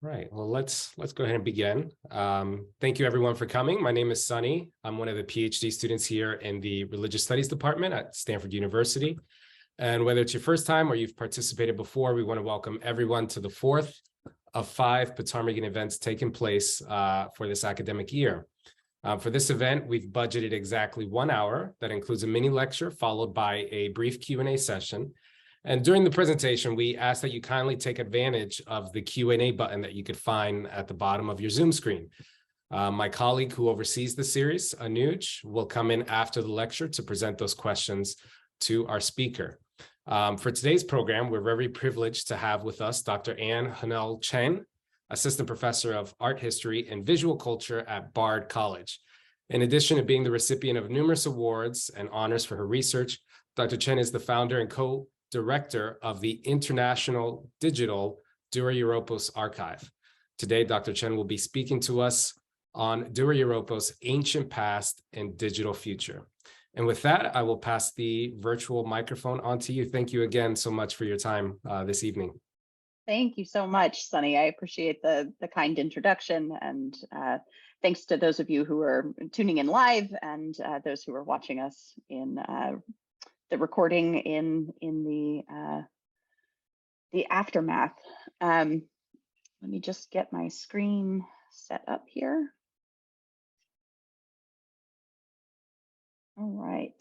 Right. Well, let's go ahead and begin. Thank you everyone for coming. My name is Sunny. I'm one of the PhD students here in the Religious Studies Department at Stanford University. And whether it's your first time or you've participated before, we want to welcome everyone to the fourth of 5 Ptarmigan events taking place for this academic year. For this event, we've budgeted exactly 1 hour that includes a mini lecture followed by a brief Q&A session. And during the presentation, we ask that you kindly take advantage of the Q&A button that you could find at the bottom of your Zoom screen. My colleague who oversees the series, Anuj, will come in after the lecture to present those questions to our speaker. For today's program, we're very privileged to have with us Dr. Hunnell Chen, Assistant Professor of Art History and Visual Culture at Bard College. In addition to being the recipient of numerous awards and honors for her research, Dr. Chen is the founder and co-director of the International Digital Dura-Europos Archive. Today, Dr. Chen will be speaking to us on Dura-Europos' ancient past and digital future. And with that, I will pass the virtual microphone on to you. Thank you again so much for your time this evening. Thank you so much, Sunny. I appreciate the kind introduction, and thanks to those of you who are tuning in live and those who are watching us in the recording in the aftermath. Let me just get my screen set up here. All right.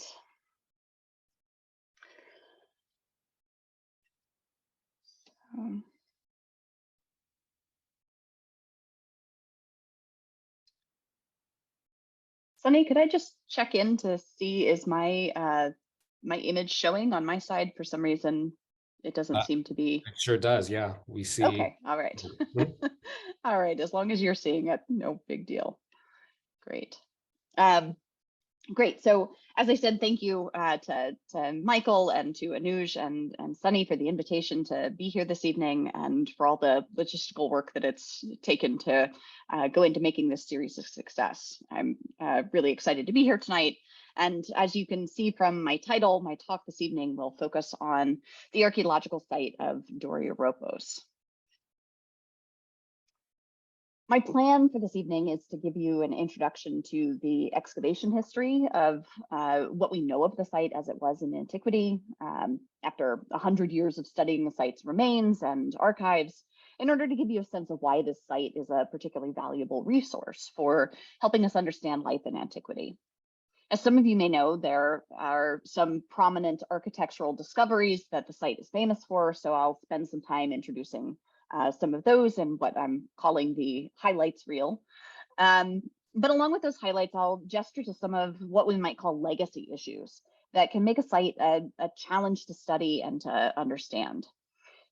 Sunny, could I just check in to see, is my my image showing on my side? For some reason, it doesn't seem to be. It sure does, yeah. We see. Okay, all right. All right, as long as you're seeing it, no big deal. Great. Great. So as I said, thank you to Michael and to Anuj and Sunny for the invitation to be here this evening and for all the logistical work that it's taken to go into making this series a success. I'm really excited to be here tonight. And as you can see from my title, my talk this evening will focus on the archaeological site of Dura-Europos. My plan for this evening is to give you an introduction to the excavation history of what we know of the site as it was in antiquity, after 100 years of studying the site's remains and archives, in order to give you a sense of why this site is a particularly valuable resource for helping us understand life in antiquity. As some of you may know, there are some prominent architectural discoveries that the site is famous for, so I'll spend some time introducing some of those and what I'm calling the highlights reel. But along with those highlights, I'll gesture to some of what we might call legacy issues that can make a site a challenge to study and to understand.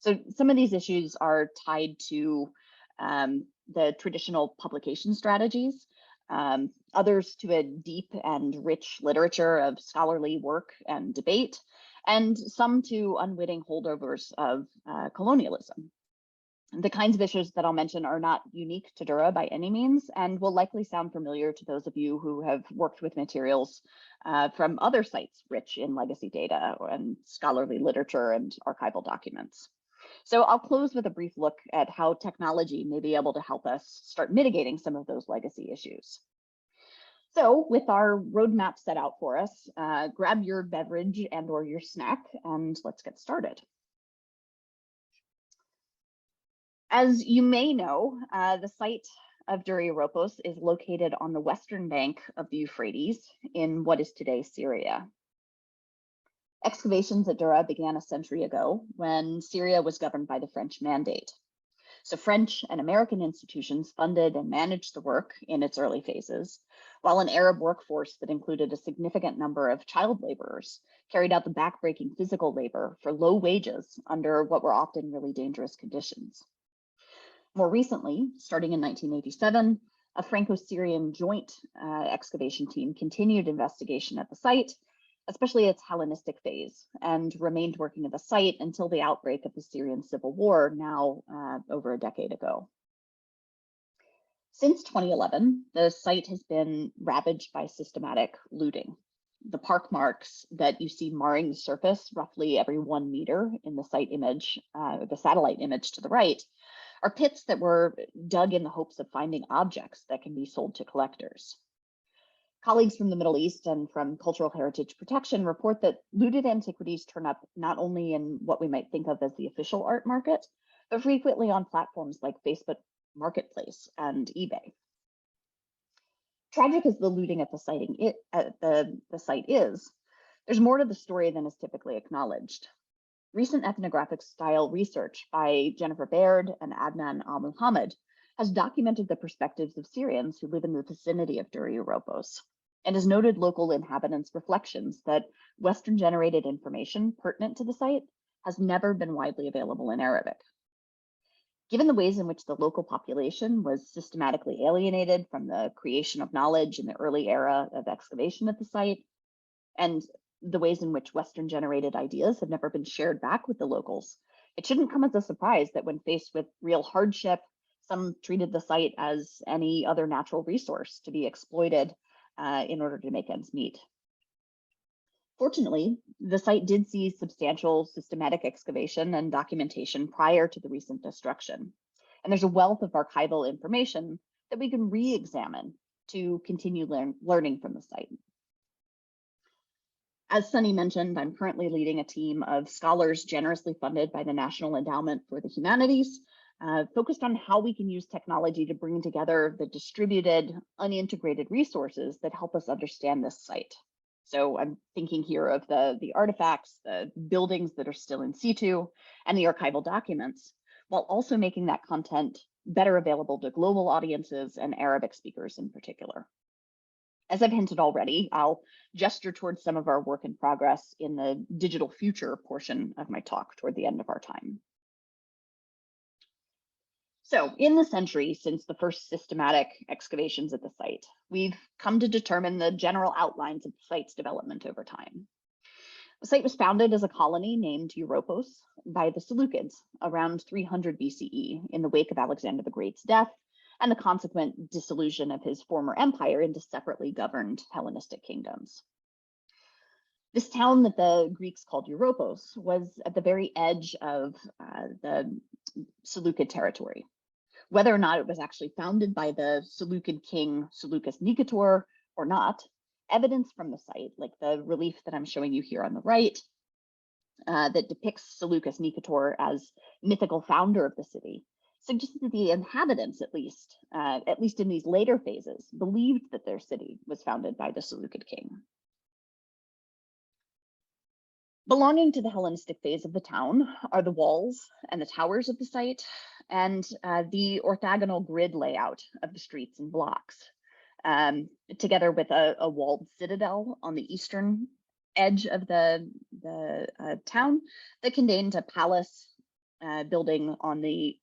So some of these issues are tied to the traditional publication strategies, others to a deep and rich literature of scholarly work and debate, and some to unwitting holdovers of colonialism. The kinds of issues that I'll mention are not unique to Dura by any means, and will likely sound familiar to those of you who have worked with materials from other sites rich in legacy data and scholarly literature and archival documents. So I'll close with a brief look at how technology may be able to help us start mitigating some of those legacy issues. So with our roadmap set out for us, grab your beverage and or your snack, and let's get started. As you may know, the site of Dura-Europos is located on the western bank of the Euphrates in what is today Syria. Excavations at Dura began a century ago when Syria was governed by the French Mandate. So French and American institutions funded and managed the work in its early phases, while an Arab workforce that included a significant number of child laborers carried out the backbreaking physical labor for low wages under what were often really dangerous conditions. More recently, starting in 1987, a Franco-Syrian joint excavation team continued investigation at the site, especially its Hellenistic phase, and remained working at the site until the outbreak of the Syrian civil war, now over a decade ago. Since 2011, the site has been ravaged by systematic looting. The park marks that you see marring the surface roughly every 1 meter in the site image, the satellite image to the right, are pits that were dug in the hopes of finding objects that can be sold to collectors. Colleagues from the Middle East and from Cultural Heritage Protection report that looted antiquities turn up not only in what we might think of as the official art market, but frequently on platforms like Facebook Marketplace and eBay. Tragic as the looting at the site is, there's more to the story than is typically acknowledged. Recent ethnographic style research by Jennifer Baird and Adnan Al-Muhammad has documented the perspectives of Syrians who live in the vicinity of Dura-Europos, and has noted local inhabitants' reflections that Western-generated information pertinent to the site has never been widely available in Arabic. Given the ways in which the local population was systematically alienated from the creation of knowledge in the early era of excavation at the site, and the ways in which Western-generated ideas have never been shared back with the locals, it shouldn't come as a surprise that when faced with real hardship, some treated the site as any other natural resource to be exploited in order to make ends meet. Fortunately, the site did see substantial systematic excavation and documentation prior to the recent destruction. And there's a wealth of archival information that we can re-examine to continue learning from the site. As Sunny mentioned, I'm currently leading a team of scholars generously funded by the National Endowment for the Humanities, focused on how we can use technology to bring together the distributed, unintegrated resources that help us understand this site. So I'm thinking here of the artifacts, the buildings that are still in situ, and the archival documents, while also making that content better available to global audiences and Arabic speakers in particular. As I've hinted already, I'll gesture towards some of our work in progress in the digital future portion of my talk toward the end of our time. So in the century since the first systematic excavations at the site, we've come to determine the general outlines of the site's development over time. The site was founded as a colony named Europos by the Seleucids around 300 BCE in the wake of Alexander the Great's death and the consequent dissolution of his former empire into separately governed Hellenistic kingdoms. This town that the Greeks called Europos was at the very edge of the Seleucid territory. Whether or not it was actually founded by the Seleucid king Seleucus Nicator or not, evidence from the site, like the relief that I'm showing you here on the right, that depicts Seleucus Nicator as mythical founder of the city, suggests that the inhabitants, at least in these later phases, believed that their city was founded by the Seleucid king. Belonging to the Hellenistic phase of the town are the walls and the towers of the site, and the orthogonal grid layout of the streets and blocks, together with a walled citadel on the eastern edge of the town that contained a palace building on the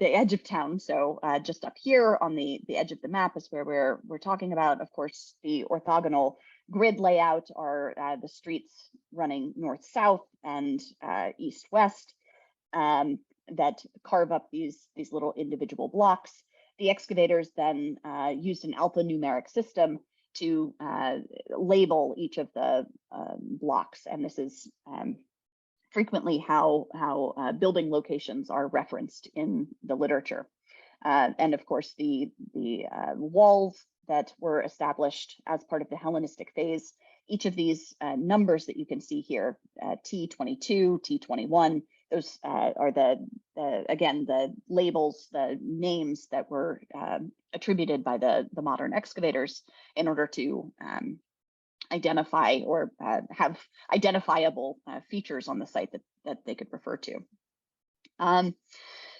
edge of town. So just up here on the edge of the map is where we're talking about. Of course, the orthogonal grid layout are the streets running north-south and east-west that carve up these little individual blocks. The excavators then used an alphanumeric system to label each of the blocks, and this is frequently how building locations are referenced in the literature. And of course, the walls that were established as part of the Hellenistic phase, each of these numbers that you can see here, T22, T21, those are again, the labels, the names that were attributed by the modern excavators in order to identify or have identifiable features on the site that they could refer to.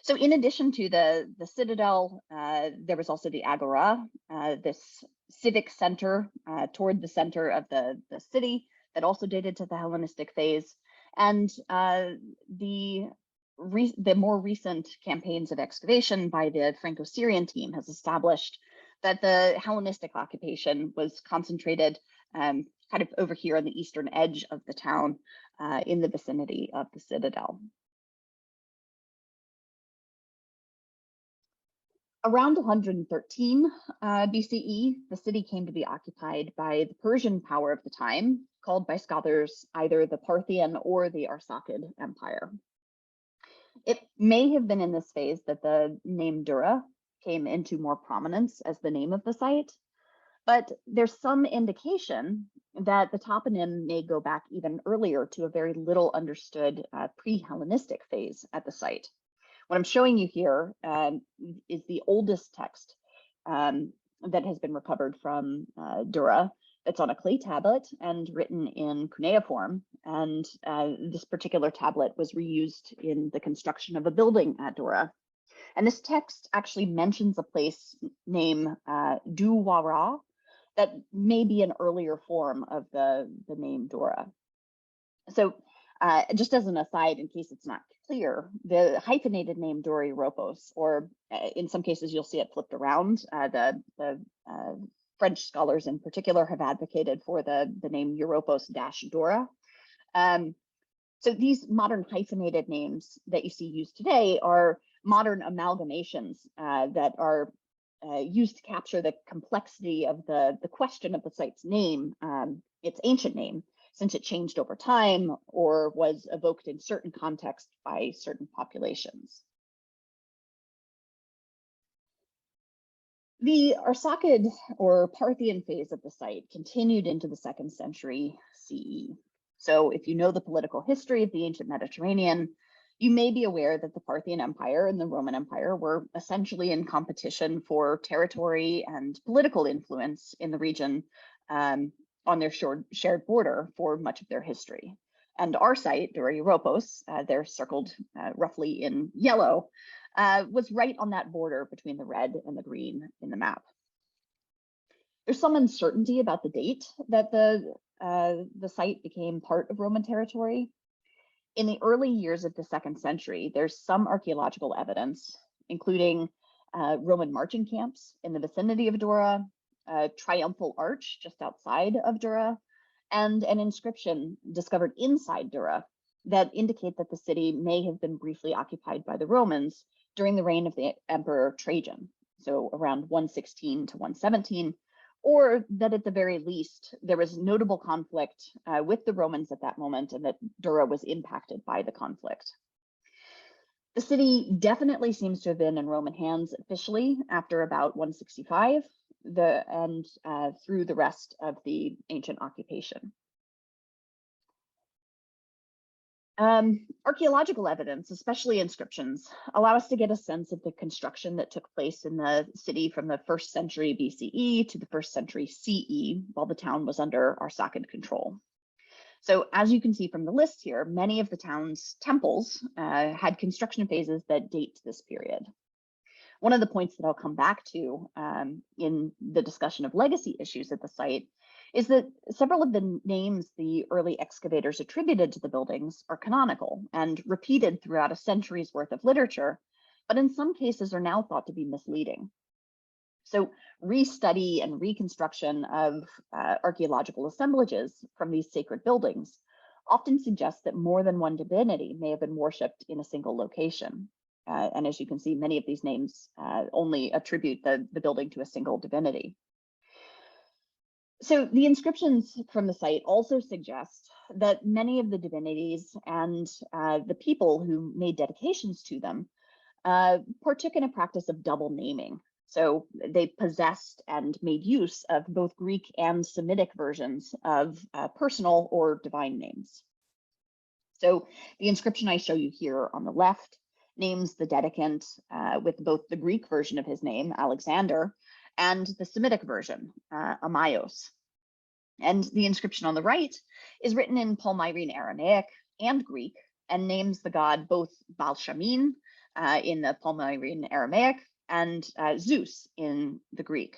So in addition to the citadel, there was also the agora, this civic center toward the center of the city that also dated to the Hellenistic phase. And the more recent campaigns of excavation by the Franco-Syrian team has established that the Hellenistic occupation was concentrated kind of over here on the eastern edge of the town in the vicinity of the citadel. Around 113 BCE, the city came to be occupied by the Persian power of the time, called by scholars either the Parthian or the Arsacid Empire. It may have been in this phase that the name Dura came into more prominence as the name of the site, but there's some indication that the toponym may go back even earlier to a very little understood pre-Hellenistic phase at the site. What I'm showing you here is the oldest text that has been recovered from Dura. It's on a clay tablet and written in cuneiform. And this particular tablet was reused in the construction of a building at Dura. And this text actually mentions a place named Dura that may be an earlier form of the name Dura. So just as an aside, in case it's not clear, the hyphenated name Dura-Europos, or in some cases you'll see it flipped around. The French scholars in particular have advocated for the name Europos-Dura. So these modern hyphenated names that you see used today are modern amalgamations that are used to capture the complexity of the question of the site's name, its ancient name, since it changed over time or was evoked in certain contexts by certain populations. The Arsacid or Parthian phase of the site continued into the 2nd century CE. So if you know the political history of the ancient Mediterranean, you may be aware that the Parthian Empire and the Roman Empire were essentially in competition for territory and political influence in the region on their shared border for much of their history. And our site, Dura-Europos, they're circled roughly in yellow, was right on that border between the red and the green in the map. There's some uncertainty about the date that the site became part of Roman territory. In the early years of the 2nd century, there's some archaeological evidence, including Roman marching camps in the vicinity of Dura, a triumphal arch just outside of Dura, and an inscription discovered inside Dura that indicate that the city may have been briefly occupied by the Romans during the reign of the Emperor Trajan, so around 116 to 117, or that at the very least, there was notable conflict with the Romans at that moment and that Dura was impacted by the conflict. The city definitely seems to have been in Roman hands officially after about 165, and through the rest of the ancient occupation. Archaeological evidence, especially inscriptions, allow us to get a sense of the construction that took place in the city from the 1st century BCE to the 1st century CE, while the town was under Arsacid control. So as you can see from the list here, many of the town's temples had construction phases that date to this period. One of the points that I'll come back to in the discussion of legacy issues at the site is that several of the names the early excavators attributed to the buildings are canonical and repeated throughout a century's worth of literature, but in some cases are now thought to be misleading. So restudy and reconstruction of archaeological assemblages from these sacred buildings often suggests that more than one divinity may have been worshipped in a single location. And as you can see, many of these names only attribute the building to a single divinity. So the inscriptions from the site also suggest that many of the divinities and the people who made dedications to them partook in a practice of double naming. So they possessed and made use of both Greek and Semitic versions of personal or divine names. So the inscription I show you here on the left names the dedicant with both the Greek version of his name, Alexander, and the Semitic version, Amaios. And the inscription on the right is written in Palmyrene Aramaic and Greek and names the god both Baal-Shamin in the Palmyrene Aramaic and Zeus in the Greek.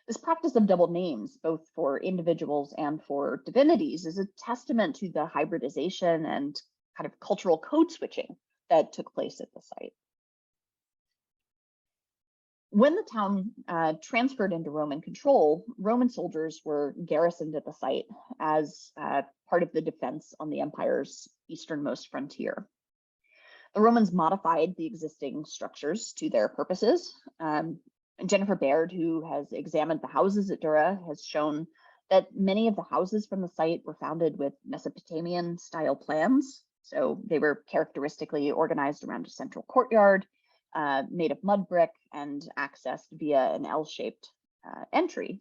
This practice of double names, both for individuals and for divinities, is a testament to the hybridization and kind of cultural code switching that took place at the site. When the town transferred into Roman control, Roman soldiers were garrisoned at the site as part of the defense on the empire's easternmost frontier. The Romans modified the existing structures to their purposes. Jennifer Baird, who has examined the houses at Dura, has shown that many of the houses from the site were founded with Mesopotamian style plans. So they were characteristically organized around a central courtyard, made of mud brick and accessed via an L-shaped entry.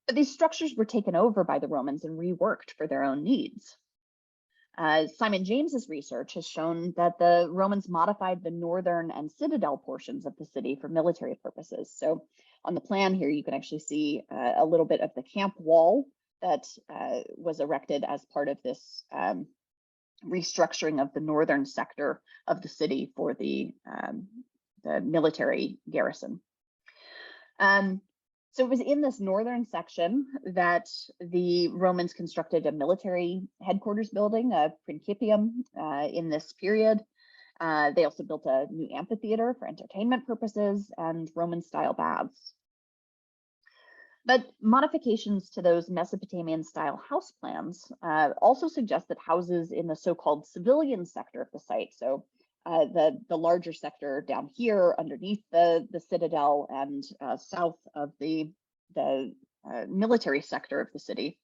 But these structures were taken over by the Romans and reworked for their own needs. Simon James's research has shown that the Romans modified the northern and citadel portions of the city for military purposes. So on the plan here, you can actually see a little bit of the camp wall that was erected as part of this restructuring of the northern sector of the city for the military garrison. So it was in this northern section that the Romans constructed a military headquarters building, a principium, in this period. They also built a new amphitheater for entertainment purposes and Roman-style baths. But modifications to those Mesopotamian-style house plans also suggest that houses in the so-called civilian sector of the site, so the larger sector down here underneath the citadel and south of the military sector of the city.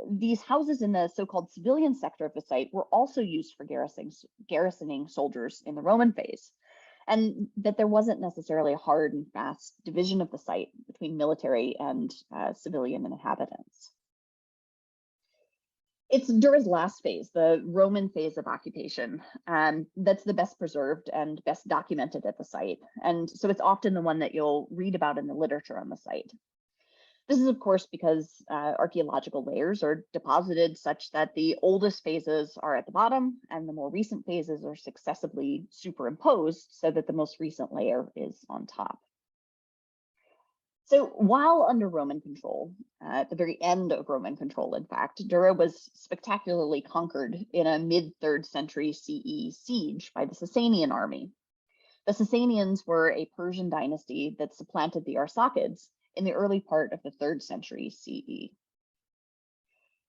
These houses in the so-called civilian sector of the site were also used for garrisoning soldiers in the Roman phase, and that there wasn't necessarily a hard and fast division of the site between military and civilian inhabitants. It's Dura's last phase, the Roman phase of occupation, that's the best preserved and best documented at the site. And so it's often the one that you'll read about in the literature on the site. This is, of course, because archaeological layers are deposited such that the oldest phases are at the bottom and the more recent phases are successively superimposed so that the most recent layer is on top. So while under Roman control, at the very end of Roman control, in fact, Dura was spectacularly conquered in a mid-3rd century CE siege by the Sasanian army. The Sasanians were a Persian dynasty that supplanted the Arsacids in the early part of the 3rd century CE.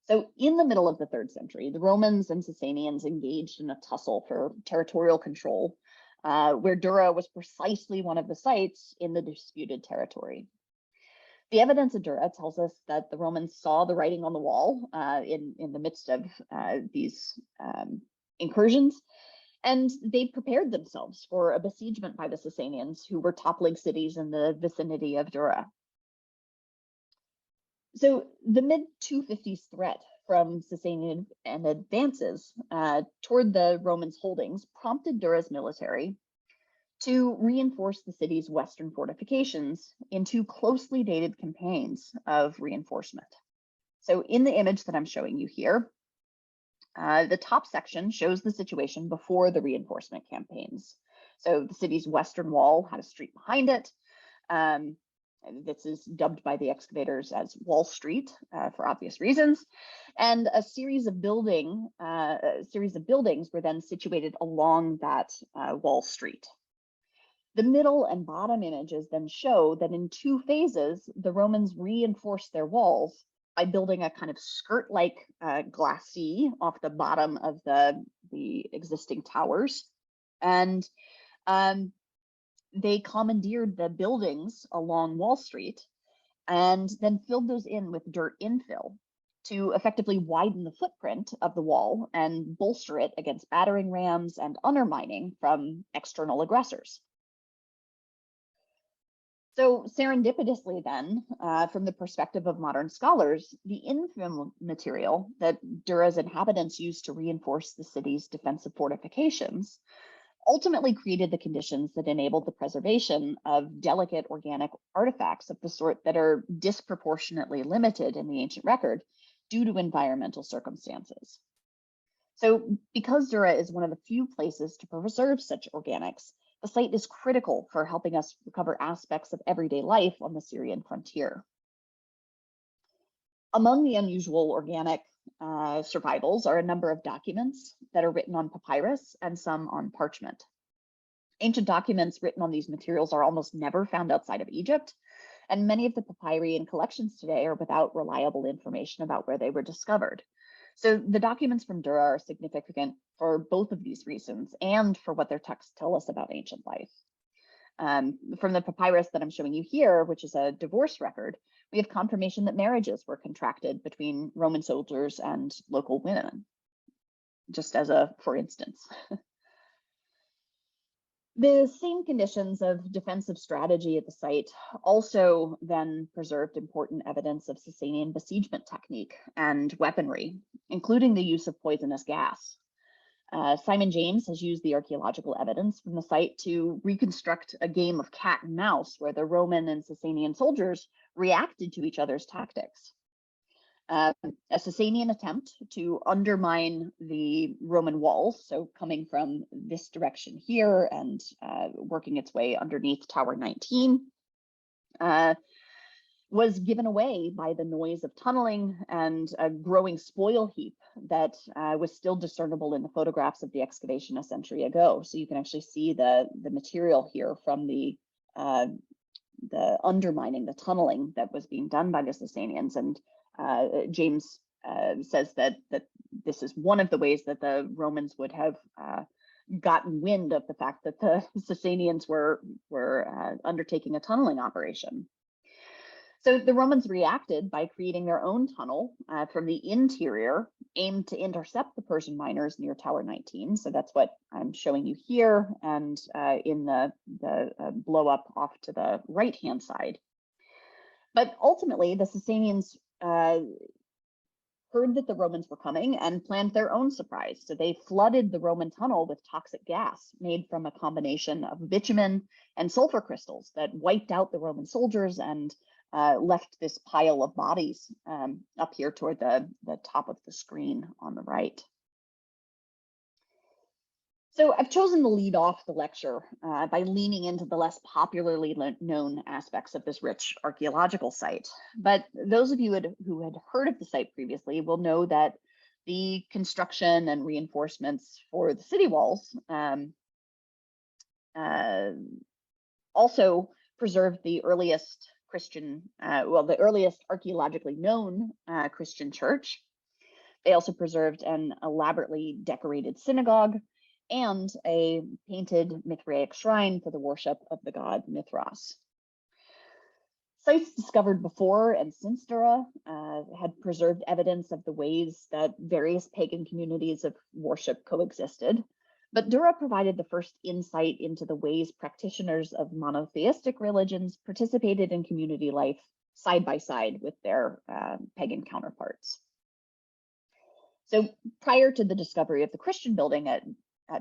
So in the middle of the 3rd century, the Romans and Sasanians engaged in a tussle for territorial control, where Dura was precisely one of the sites in the disputed territory. The evidence of Dura tells us that the Romans saw the writing on the wall in the midst of these incursions, and they prepared themselves for a besiegement by the Sasanians, who were toppling cities in the vicinity of Dura. So the mid-250s threat from Sasanian advances toward the Romans' holdings prompted Dura's military to reinforce the city's western fortifications in 2 closely dated campaigns of reinforcement. So in the image that I'm showing you here, the top section shows the situation before the reinforcement campaigns. So the city's western wall had a street behind it. This is dubbed by the excavators as Wall Street for obvious reasons. And a series of buildings were then situated along that Wall Street. The middle and bottom images then show that in 2 phases, the Romans reinforced their walls by building a kind of skirt-like glacis off the bottom of the existing towers. And they commandeered the buildings along Wall Street and then filled those in with dirt infill to effectively widen the footprint of the wall and bolster it against battering rams and undermining from external aggressors. So serendipitously then, from the perspective of modern scholars, the infill material that Dura's inhabitants used to reinforce the city's defensive fortifications ultimately created the conditions that enabled the preservation of delicate organic artifacts of the sort that are disproportionately limited in the ancient record due to environmental circumstances. So because Dura is one of the few places to preserve such organics, the site is critical for helping us recover aspects of everyday life on the Syrian frontier. Among the unusual organic survivals are a number of documents that are written on papyrus and some on parchment. Ancient documents written on these materials are almost never found outside of Egypt, and many of the papyri in collections today are without reliable information about where they were discovered. So the documents from Dura are significant for both of these reasons and for what their texts tell us about ancient life. From the papyrus that I'm showing you here, which is a divorce record, we have confirmation that marriages were contracted between Roman soldiers and local women. just as a for instance. The same conditions of defensive strategy at the site also then preserved important evidence of Sasanian besiegement technique and weaponry, including the use of poisonous gas. Simon James has used the archaeological evidence from the site to reconstruct a game of cat and mouse where the Roman and Sasanian soldiers reacted to each other's tactics. A Sasanian attempt to undermine the Roman walls, so coming from this direction here and working its way underneath Tower 19, was given away by the noise of tunneling and a growing spoil heap that was still discernible in the photographs of the excavation a century ago. So you can actually see the material here from the undermining, the tunneling that was being done by the Sasanians. And James says that this is one of the ways that the Romans would have gotten wind of the fact that the Sasanians were undertaking a tunneling operation. So the Romans reacted by creating their own tunnel from the interior, aimed to intercept the Persian miners near Tower 19. So that's what I'm showing you here, and in the blow up off to the right-hand side. But ultimately, the Sasanians heard that the Romans were coming and planned their own surprise. So they flooded the Roman tunnel with toxic gas made from a combination of bitumen and sulfur crystals that wiped out the Roman soldiers and left this pile of bodies up here toward the top of the screen on the right. So I've chosen to lead off the lecture by leaning into the less popularly known aspects of this rich archaeological site. But those of you who had heard of the site previously will know that the construction and reinforcements for the city walls also preserved the earliest Christian, the earliest archaeologically known Christian church. They also preserved an elaborately decorated synagogue and a painted Mithraic shrine for the worship of the god Mithras. Sites discovered before and since Dura had preserved evidence of the ways that various pagan communities of worship coexisted, but Dura provided the first insight into the ways practitioners of monotheistic religions participated in community life side by side with their pagan counterparts. So prior to the discovery of the Christian building at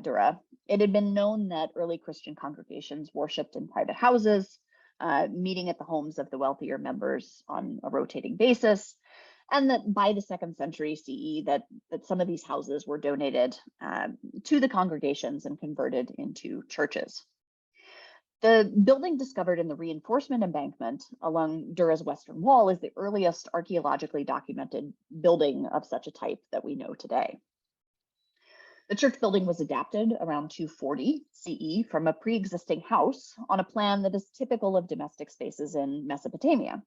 Dura, it had been known that early Christian congregations worshipped in private houses, meeting at the homes of the wealthier members on a rotating basis, and that by the 2nd century CE, that some of these houses were donated to the congregations and converted into churches. The building discovered in the reinforcement embankment along Dura's western wall is the earliest archaeologically documented building of such a type that we know today. The church building was adapted around 240 CE from a pre-existing house on a plan that is typical of domestic spaces in Mesopotamia.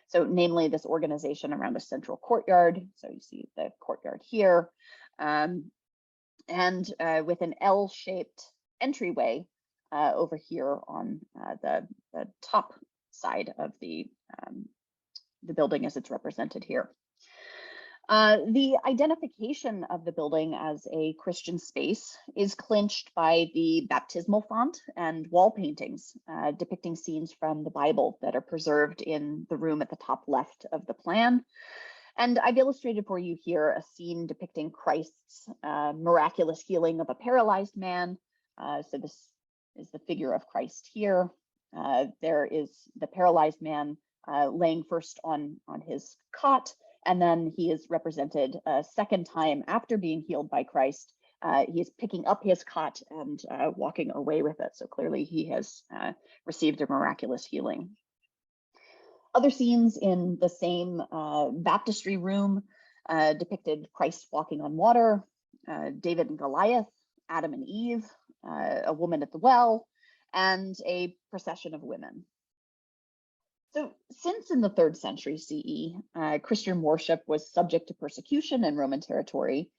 So namely this organization around a central courtyard. So you see the courtyard here, and with an L-shaped entryway over here on the top side of the building as it's represented here. The identification of the building as a Christian space is clinched by the baptismal font and wall paintings depicting scenes from the Bible that are preserved in the room at the top left of the plan. And I've illustrated for you here a scene depicting Christ's miraculous healing of a paralyzed man. So this is the figure of Christ here. There is the paralyzed man laying first on his cot, and then he is represented a second time after being healed by Christ. He is picking up his cot and walking away with it. So clearly he has received a miraculous healing. Other scenes in the same baptistry room depicted Christ walking on water, David and Goliath, Adam and Eve, a woman at the well, and a procession of women. So since in the 3rd century CE, Christian worship was subject to persecution in Roman territory,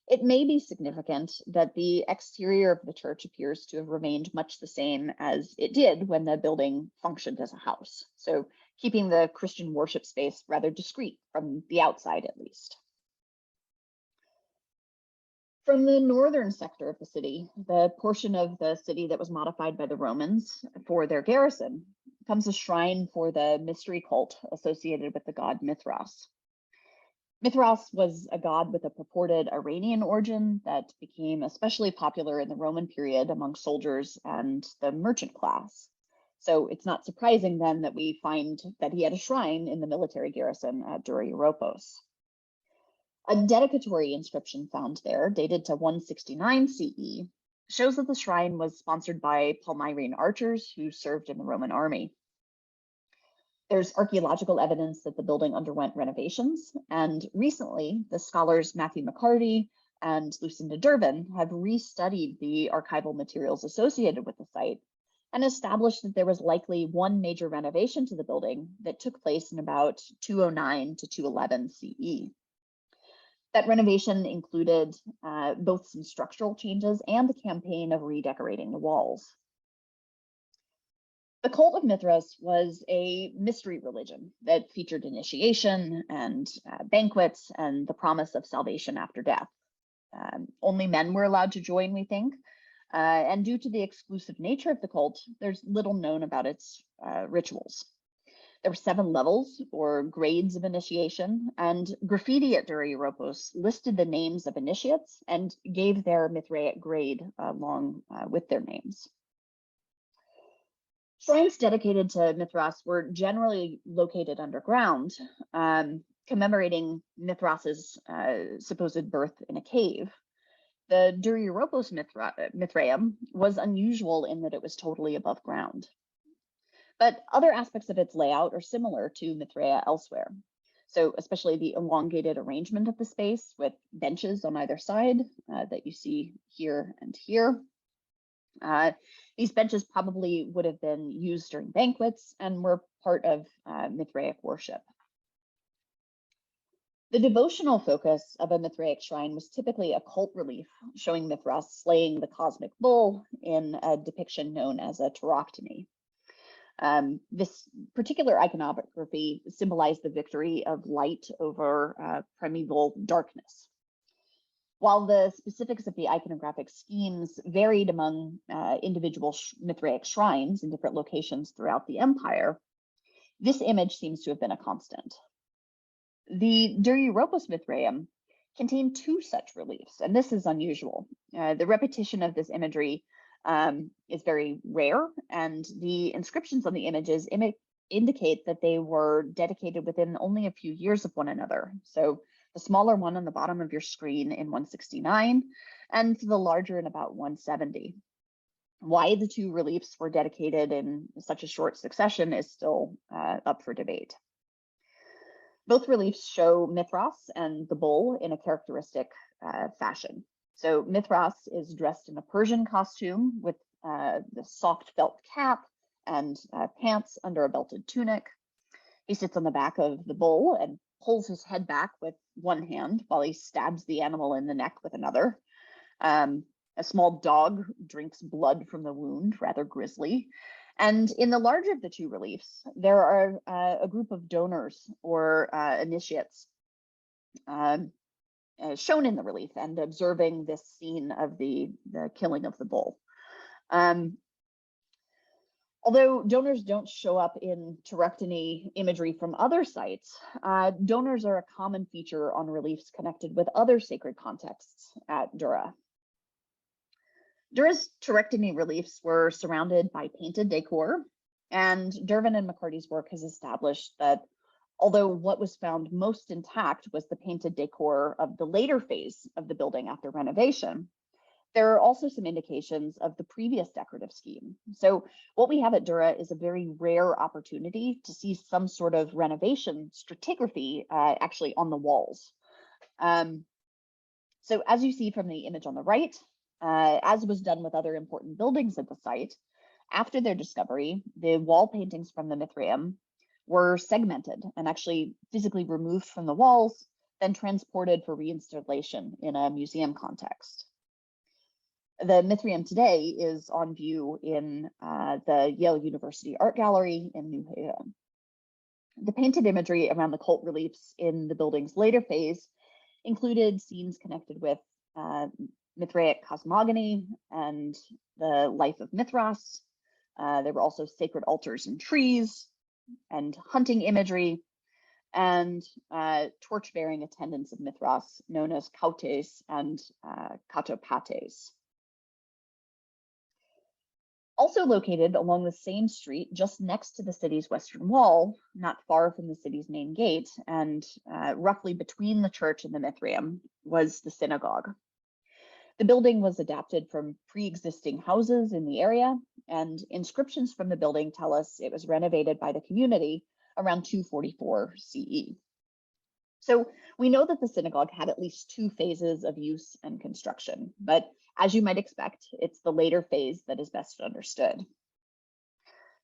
it may be significant that the exterior of the church appears to have remained much the same as it did when the building functioned as a house. So keeping the Christian worship space rather discreet from the outside, at least. From the northern sector of the city, the portion of the city that was modified by the Romans for their garrison, comes a shrine for the mystery cult associated with the god Mithras. Mithras was a god with a purported Iranian origin that became especially popular in the Roman period among soldiers and the merchant class. So it's not surprising then that we find that he had a shrine in the military garrison at Dura-Europos. A dedicatory inscription found there, dated to 169 CE, shows that the shrine was sponsored by Palmyrene archers who served in the Roman army. There's archaeological evidence that the building underwent renovations, and recently the scholars Matthew McCarty and Lucinda Durbin have restudied the archival materials associated with the site and established that there was likely one major renovation to the building that took place in about 209 to 211 CE. That renovation included both some structural changes and the campaign of redecorating the walls. The cult of Mithras was a mystery religion that featured initiation and banquets and the promise of salvation after death. Only men were allowed to join, we think, and due to the exclusive nature of the cult, there's little known about its rituals. There were 7 levels or grades of initiation, and graffiti at Dura-Europos listed the names of initiates and gave their Mithraic grade along with their names. Shrines dedicated to Mithras were generally located underground, commemorating Mithras's supposed birth in a cave. The Dura-Europos Mithraeum was unusual in that it was totally above ground. But other aspects of its layout are similar to Mithraea elsewhere. So especially the elongated arrangement of the space with benches on either side that you see here and here. These benches probably would have been used during banquets and were part of Mithraic worship. The devotional focus of a Mithraic shrine was typically a cult relief showing Mithras slaying the cosmic bull in a depiction known as a tauroctony. This particular iconography symbolized the victory of light over primeval darkness. While the specifics of the iconographic schemes varied among individual Mithraic shrines in different locations throughout the empire, this image seems to have been a constant. The Dura-Europos Mithraeum contained 2 such reliefs, and this is unusual. The repetition of this imagery is very rare, and the inscriptions on the images indicate that they were dedicated within only a few years of one another. So the smaller one on the bottom of your screen in 169, and the larger in about 170. Why the 2 reliefs were dedicated in such a short succession is still up for debate. Both reliefs show Mithras and the bull in a characteristic fashion. So Mithras is dressed in a Persian costume with the soft felt cap and pants under a belted tunic. He sits on the back of the bull and pulls his head back with one hand while he stabs the animal in the neck with another. A small dog drinks blood from the wound, rather grisly. And in the larger of the 2 reliefs, there are a group of donors or initiates shown in the relief and observing this scene of the killing of the bull. Although donors don't show up in tauroctony imagery from other sites, donors are a common feature on reliefs connected with other sacred contexts at Dura. Dura's tauroctony reliefs were surrounded by painted decor, and Durbin and McCarty's work has established that although what was found most intact was the painted decor of the later phase of the building after renovation, there are also some indications of the previous decorative scheme. So what we have at Dura is a very rare opportunity to see some sort of renovation stratigraphy actually on the walls. So as you see from the image on the right, as was done with other important buildings at the site, after their discovery, the wall paintings from the Mithraeum were segmented and actually physically removed from the walls, then transported for reinstallation in a museum context. The Mithraeum today is on view in the Yale University Art Gallery in New Haven. The painted imagery around the cult reliefs in the building's later phase included scenes connected with Mithraic cosmogony and the life of Mithras. There were also sacred altars and trees and hunting imagery and torch-bearing attendants of Mithras known as cautes and katopates. Also located along the same street, just next to the city's western wall, not far from the city's main gate, and roughly between the church and the Mithraeum, was the synagogue. The building was adapted from pre-existing houses in the area, and inscriptions from the building tell us it was renovated by the community around 244 CE. So we know that the synagogue had at least two phases of use and construction, but as you might expect, it's the later phase that is best understood.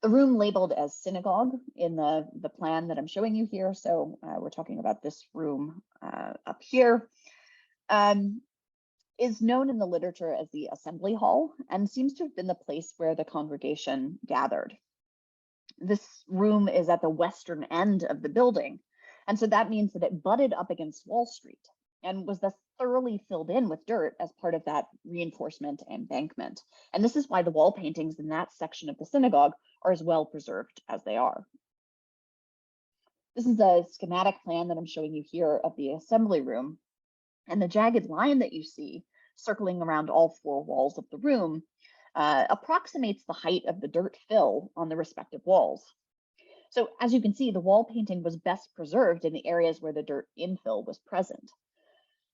The room labeled as synagogue in the plan that I'm showing you here, so we're talking about this room up here, is known in the literature as the assembly hall and seems to have been the place where the congregation gathered. This room is at the western end of the building, and so that means that it butted up against Wall Street and was thus thoroughly filled in with dirt as part of that reinforcement embankment. And this is why the wall paintings in that section of the synagogue are as well preserved as they are. This is a schematic plan that I'm showing you here of the assembly room. And the jagged line that you see circling around all four walls of the room approximates the height of the dirt fill on the respective walls. So as you can see, the wall painting was best preserved in the areas where the dirt infill was present.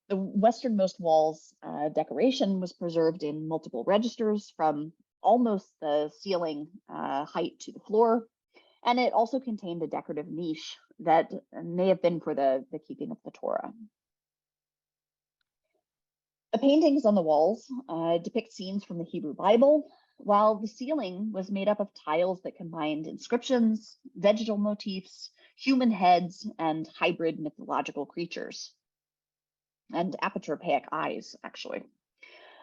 The westernmost wall's decoration was preserved in multiple registers from almost the ceiling height to the floor, and it also contained a decorative niche that may have been for the keeping of the Torah. The paintings on the walls depict scenes from the Hebrew Bible, while the ceiling was made up of tiles that combined inscriptions, vegetal motifs, human heads, and hybrid mythological creatures, and apotropaic eyes, actually.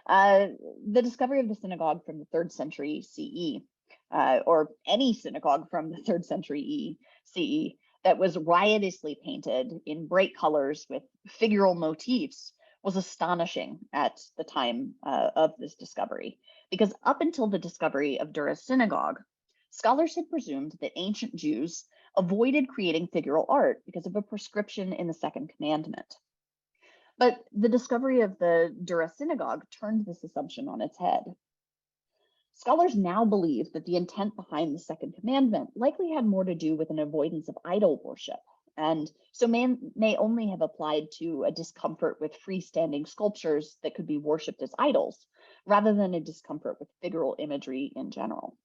The discovery of the synagogue from the 3rd century CE, or any synagogue from the 3rd century CE that was riotously painted in bright colors with figural motifs, was astonishing at the time of this discovery, because up until the discovery of Dura's synagogue, scholars had presumed that ancient Jews avoided creating figural art because of a prescription in the Second Commandment. But the discovery of the Dura synagogue turned this assumption on its head. Scholars now believe that the intent behind the Second Commandment likely had more to do with an avoidance of idol worship, and so may only have applied to a discomfort with freestanding sculptures that could be worshipped as idols, rather than a discomfort with figural imagery in general.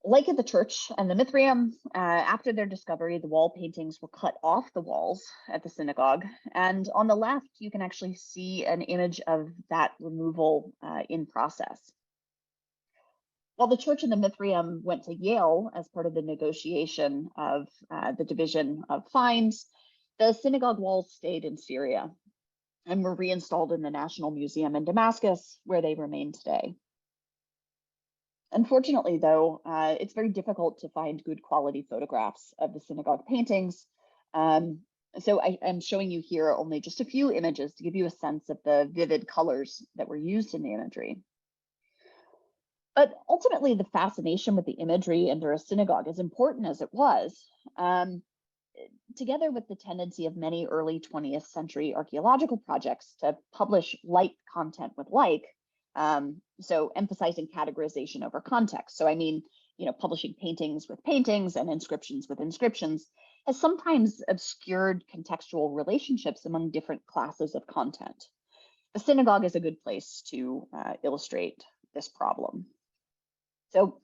Like at the church and the Mithraeum, after their discovery, the wall paintings were cut off the walls at the synagogue. And on the left, you can actually see an image of that removal in process. While the church and the Mithraeum went to Yale as part of the negotiation of the division of fines, the synagogue walls stayed in Syria and were reinstalled in the National Museum in Damascus, where they remain today. Unfortunately, though, it's very difficult to find good quality photographs of the synagogue paintings. So I'm showing you here only just a few images to give you a sense of the vivid colors that were used in the imagery. But ultimately, the fascination with the imagery in Dura synagogue, as important as it was, together with the tendency of many early 20th century archaeological projects to publish like content with like, so emphasizing categorization over context. So I mean, publishing paintings with paintings and inscriptions with inscriptions has sometimes obscured contextual relationships among different classes of content. The synagogue is a good place to illustrate this problem. So,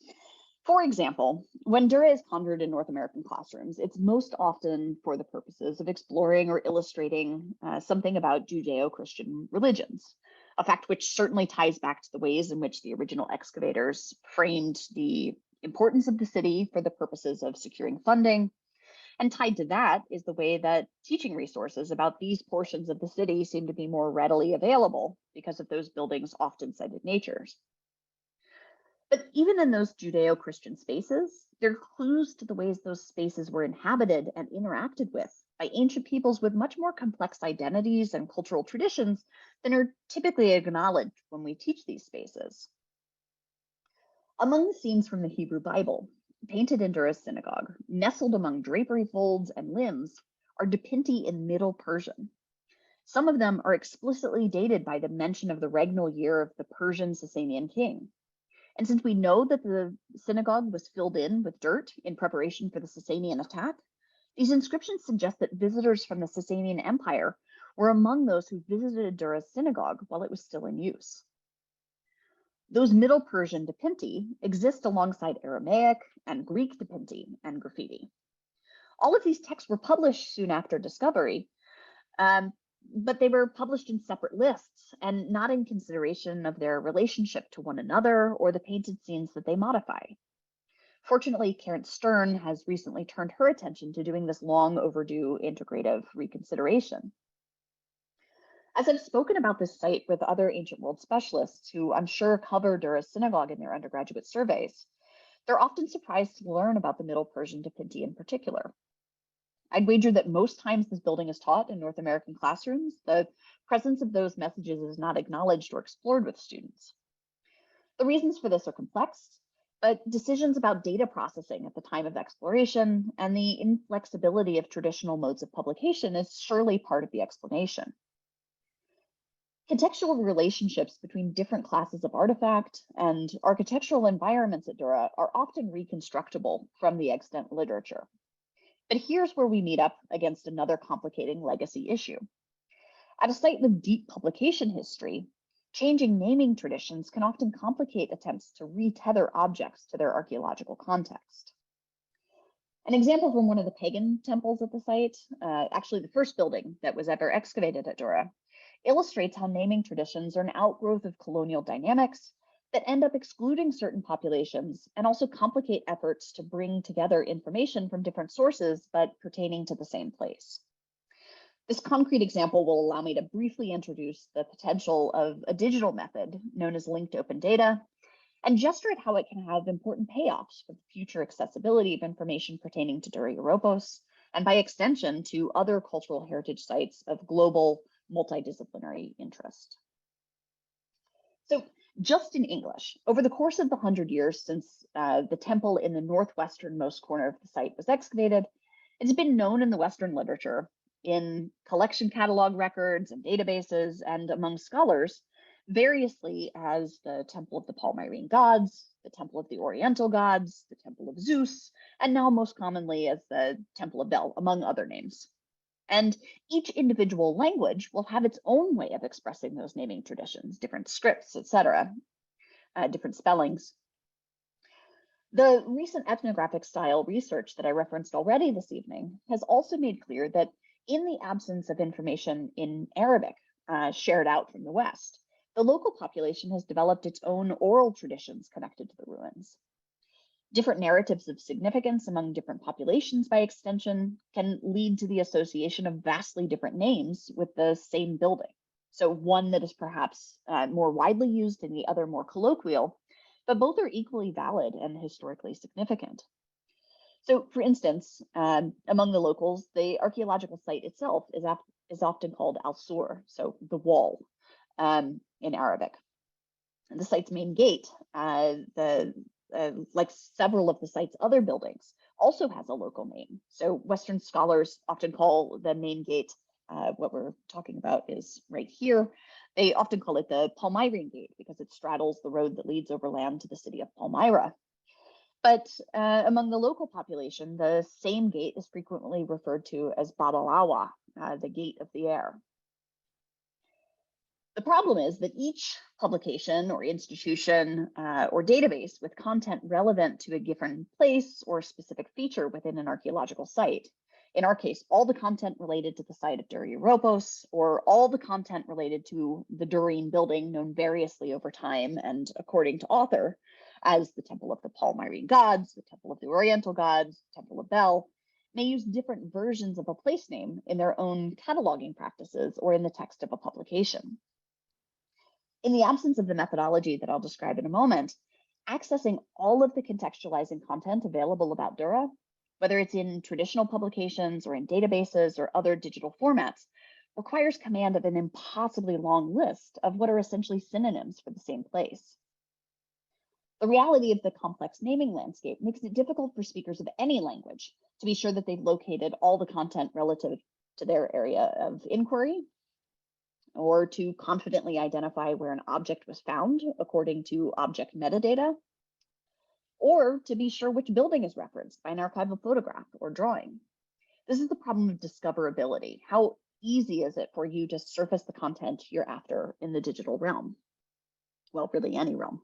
for example, when Dura is conjured in North American classrooms, it's most often for the purposes of exploring or illustrating something about Judeo-Christian religions, a fact which certainly ties back to the ways in which the original excavators framed the importance of the city for the purposes of securing funding. And tied to that is the way that teaching resources about these portions of the city seem to be more readily available because of those buildings' often cited natures. But even in those Judeo-Christian spaces, they're clues to the ways those spaces were inhabited and interacted with by ancient peoples with much more complex identities and cultural traditions than are typically acknowledged when we teach these spaces. Among the scenes from the Hebrew Bible, painted in Dura's synagogue, nestled among drapery folds and limbs, are dipinti in Middle Persian. Some of them are explicitly dated by the mention of the regnal year of the Persian Sasanian king. And since we know that the synagogue was filled in with dirt in preparation for the Sasanian attack, these inscriptions suggest that visitors from the Sasanian Empire were among those who visited Dura's synagogue while it was still in use. Those Middle Persian dipinti exist alongside Aramaic and Greek dipinti and graffiti. All of these texts were published soon after discovery, but they were published in separate lists and not in consideration of their relationship to one another or the painted scenes that they modify. Fortunately, Karen Stern has recently turned her attention to doing this long overdue integrative reconsideration. As I've spoken about this site with other ancient world specialists who I'm sure cover Dura's synagogue in their undergraduate surveys, they're often surprised to learn about the Middle Persian dipinti in particular. I'd wager that most times this building is taught in North American classrooms, the presence of those messages is not acknowledged or explored with students. The reasons for this are complex, but decisions about data processing at the time of exploration and the inflexibility of traditional modes of publication is surely part of the explanation. Contextual relationships between different classes of artifact and architectural environments at Dura are often reconstructible from the extant literature. But here's where we meet up against another complicating legacy issue. At a site with deep publication history, changing naming traditions can often complicate attempts to retether objects to their archaeological context. An example from one of the pagan temples at the site, actually the first building that was ever excavated at Dura, illustrates how naming traditions are an outgrowth of colonial dynamics that end up excluding certain populations and also complicate efforts to bring together information from different sources but pertaining to the same place. This concrete example will allow me to briefly introduce the potential of a digital method known as linked open data and gesture at how it can have important payoffs for the future accessibility of information pertaining to Dura-Europos and by extension to other cultural heritage sites of global multidisciplinary interest. So just in English, over the course of the 100 years since the temple in the northwesternmost corner of the site was excavated, it's been known in the Western literature, in collection catalog records and databases, and among scholars, variously as the Temple of the Palmyrene Gods, the Temple of the Oriental Gods, the Temple of Zeus, and now most commonly as the Temple of Bel, among other names. And each individual language will have its own way of expressing those naming traditions, different scripts, etc., different spellings. The recent ethnographic style research that I referenced already this evening has also made clear that in the absence of information in Arabic shared out from the West, the local population has developed its own oral traditions connected to the ruins. Different narratives of significance among different populations by extension can lead to the association of vastly different names with the same building. So one that is perhaps more widely used and the other more colloquial, but both are equally valid and historically significant. So for instance, among the locals, the archaeological site itself is often called al-Sur, so the wall in Arabic. And the site's main gate, like several of the site's other buildings, also has a local name. So Western scholars often call the main gate, what we're talking about is right here. They often call it the Palmyrene Gate because it straddles the road that leads overland to the city of Palmyra. But among the local population, the same gate is frequently referred to as Bab al-Awa, the gate of the air. The problem is that each publication or institution or database with content relevant to a given place or specific feature within an archaeological site, in our case, all the content related to the site of Dura-Europos, or all the content related to the Durine building known variously over time and according to author as the Temple of the Palmyrene Gods, the Temple of the Oriental Gods, the Temple of Bel, may use different versions of a place name in their own cataloging practices or in the text of a publication. In the absence of the methodology that I'll describe in a moment, accessing all of the contextualizing content available about Dura, whether it's in traditional publications or in databases or other digital formats, requires command of an impossibly long list of what are essentially synonyms for the same place. The reality of the complex naming landscape makes it difficult for speakers of any language to be sure that they've located all the content relative to their area of inquiry, or to confidently identify where an object was found according to object metadata, or to be sure which building is referenced by an archival photograph or drawing. This is the problem of discoverability. How easy is it for you to surface the content you're after in the digital realm? Well, really any realm.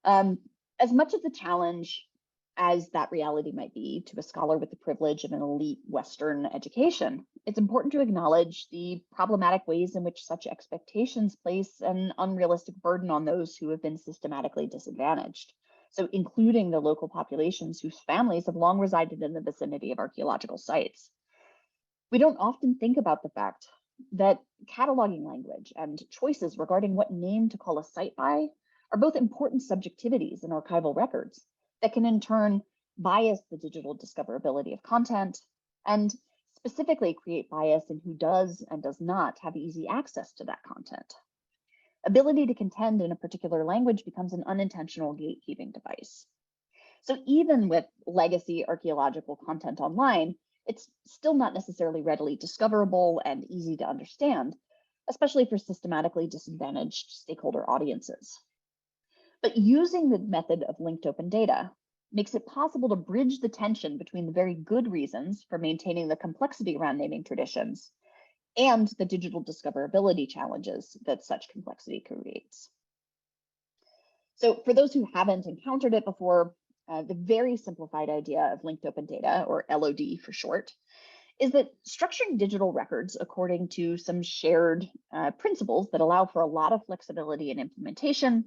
As much of the challenge as that reality might be to a scholar with the privilege of an elite Western education, it's important to acknowledge the problematic ways in which such expectations place an unrealistic burden on those who have been systematically disadvantaged. So including the local populations whose families have long resided in the vicinity of archaeological sites. We don't often think about the fact that cataloging language and choices regarding what name to call a site by are both important subjectivities in archival records that can in turn bias the digital discoverability of content and specifically create bias in who does and does not have easy access to that content. Ability to contend in a particular language becomes an unintentional gatekeeping device. So even with legacy archaeological content online, it's still not necessarily readily discoverable and easy to understand, especially for systematically disadvantaged stakeholder audiences. But using the method of linked open data makes it possible to bridge the tension between the very good reasons for maintaining the complexity around naming traditions and the digital discoverability challenges that such complexity creates. So for those who haven't encountered it before, the very simplified idea of linked open data, or LOD for short, is that structuring digital records according to some shared principles that allow for a lot of flexibility in implementation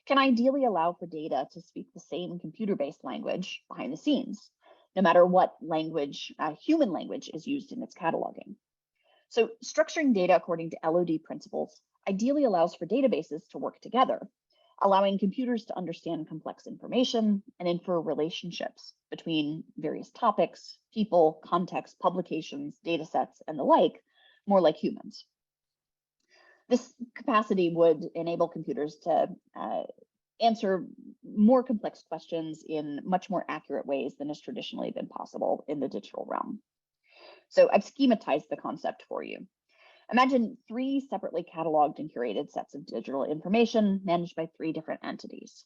can ideally allow for data to speak the same computer-based language behind the scenes, no matter what language, human language, is used in its cataloging. So structuring data according to LOD principles ideally allows for databases to work together, allowing computers to understand complex information and infer relationships between various topics, people, contexts, publications, data sets, and the like, more like humans. This capacity would enable computers to answer more complex questions in much more accurate ways than has traditionally been possible in the digital realm. So I've schematized the concept for you. Imagine 3 separately cataloged and curated sets of digital information managed by 3 different entities.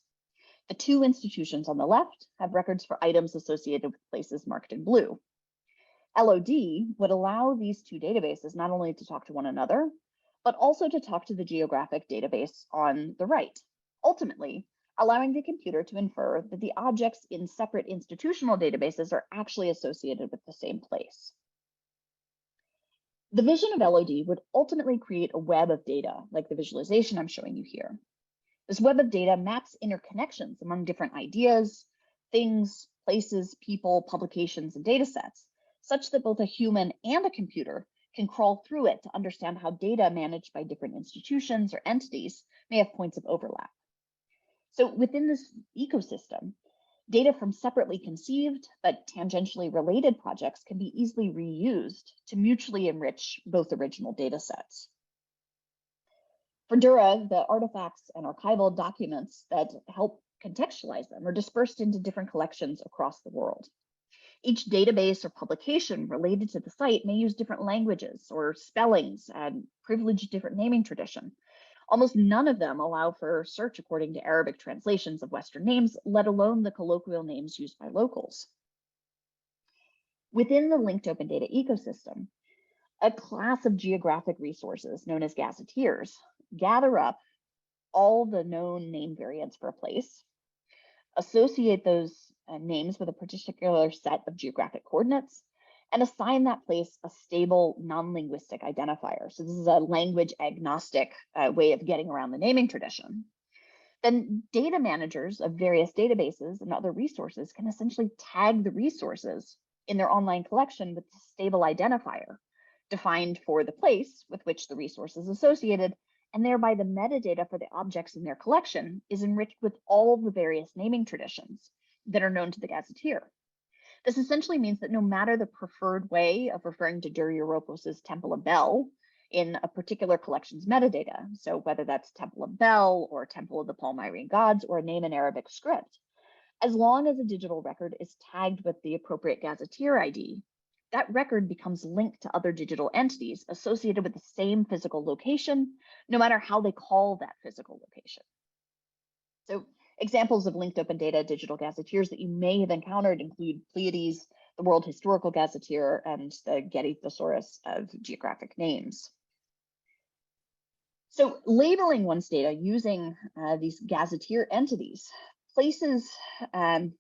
The 2 institutions on the left have records for items associated with places marked in blue. LOD would allow these 2 databases not only to talk to one another, but also to talk to the geographic database on the right, ultimately allowing the computer to infer that the objects in separate institutional databases are actually associated with the same place. The vision of LOD would ultimately create a web of data, like the visualization I'm showing you here. This web of data maps interconnections among different ideas, things, places, people, publications, and data sets, such that both a human and a computer can crawl through it to understand how data managed by different institutions or entities may have points of overlap. So within this ecosystem, data from separately conceived but tangentially related projects can be easily reused to mutually enrich both original data sets. For Dura, the artifacts and archival documents that help contextualize them are dispersed into different collections across the world. Each database or publication related to the site may use different languages or spellings and privilege different naming tradition. Almost none of them allow for search according to Arabic translations of Western names, let alone the colloquial names used by locals. Within the linked open data ecosystem, a class of geographic resources known as gazetteers gather up all the known name variants for a place, associate those names with a particular set of geographic coordinates, and assign that place a stable non-linguistic identifier. So this is a language agnostic way of getting around the naming tradition. Then data managers of various databases and other resources can essentially tag the resources in their online collection with a stable identifier defined for the place with which the resource is associated and thereby the metadata for the objects in their collection is enriched with all the various naming traditions that are known to the gazetteer. This essentially means that no matter the preferred way of referring to Dura-Europos' Temple of Bel in a particular collection's metadata, so whether that's Temple of Bel or Temple of the Palmyrene Gods or a name in Arabic script, as long as a digital record is tagged with the appropriate gazetteer ID, that record becomes linked to other digital entities associated with the same physical location, no matter how they call that physical location. So examples of linked open data digital gazetteers that you may have encountered include Pleiades, the World Historical Gazetteer, and the Getty Thesaurus of Geographic Names. So labeling one's data using these gazetteer entities, places that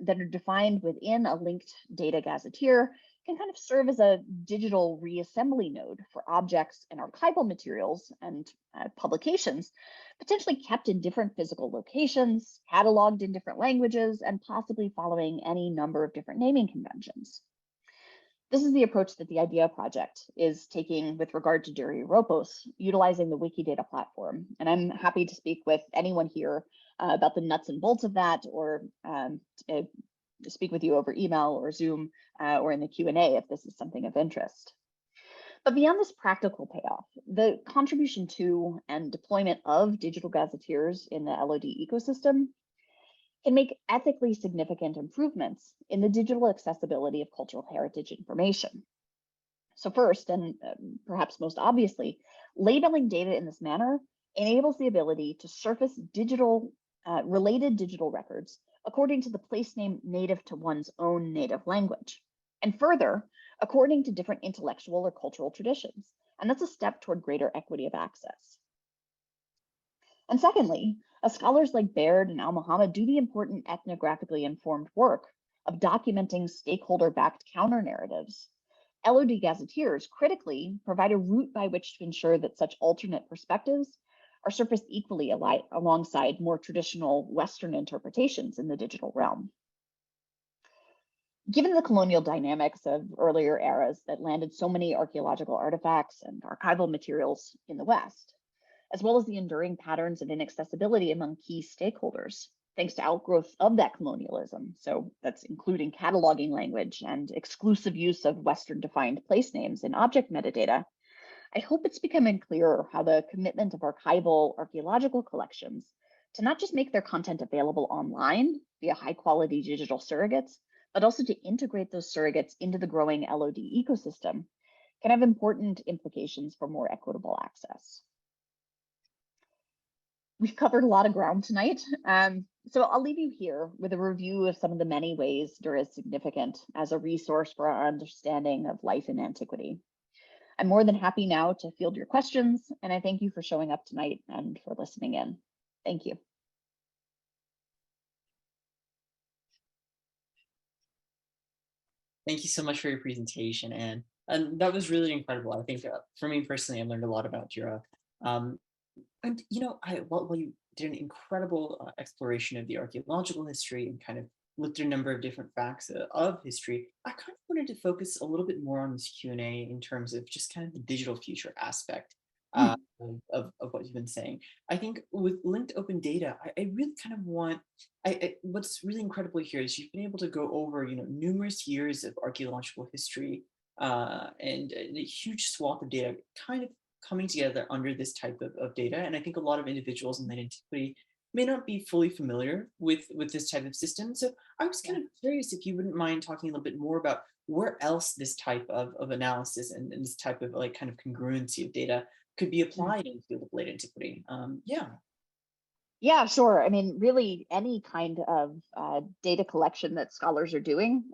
are defined within a linked data gazetteer can kind of serve as a digital reassembly node for objects and archival materials and publications, potentially kept in different physical locations, cataloged in different languages, and possibly following any number of different naming conventions. This is the approach that the IDEA project is taking with regard to Dura-Europos, utilizing the Wikidata platform. And I'm happy to speak with anyone here about the nuts and bolts of that, or speak with you over email or Zoom or in the Q&A if this is something of interest. But beyond this practical payoff, the contribution to and deployment of digital gazetteers in the LOD ecosystem can make ethically significant improvements in the digital accessibility of cultural heritage information. So first, and perhaps most obviously, labeling data in this manner enables the ability to surface related digital records according to the place name native to one's own native language, and further, according to different intellectual or cultural traditions. And that's a step toward greater equity of access. And secondly, scholars like Baird and Al-Muhammad do the important ethnographically informed work of documenting stakeholder-backed counter-narratives. LOD gazetteers critically provide a route by which to ensure that such alternate perspectives are surfaced equally alongside more traditional Western interpretations in the digital realm. Given the colonial dynamics of earlier eras that landed so many archaeological artifacts and archival materials in the West, as well as the enduring patterns of inaccessibility among key stakeholders, thanks to outgrowth of that colonialism, so that's including cataloging language and exclusive use of Western-defined place names in object metadata, I hope it's becoming clearer how the commitment of archival archaeological collections to not just make their content available online via high-quality digital surrogates, but also to integrate those surrogates into the growing LOD ecosystem can have important implications for more equitable access. We've covered a lot of ground tonight, so I'll leave you here with a review of some of the many ways Dura is significant as a resource for our understanding of life in antiquity. I'm more than happy now to field your questions, and I thank you for showing up tonight and for listening in. Thank you. Thank you so much for your presentation, Anne. And that was really incredible. I think for me personally, I learned a lot about Dura. And while you did an incredible exploration of the archaeological history and kind of looked at a number of different facts of history, I kind of wanted to focus a little bit more on this Q&A in terms of just kind of the digital future aspect of what you've been saying. I think with linked open data, I really kind of want, what's really incredible here is you've been able to go over, numerous years of archaeological history and a huge swath of data kind of coming together under this type of data. And I think a lot of individuals in late antiquity may not be fully familiar with this type of system. So I was kind of curious if you wouldn't mind talking a little bit more about where else this type of analysis and this type of kind of congruency of data could be applied in the field of late antiquity. Yeah, sure. I mean, really any kind of data collection that scholars are doing,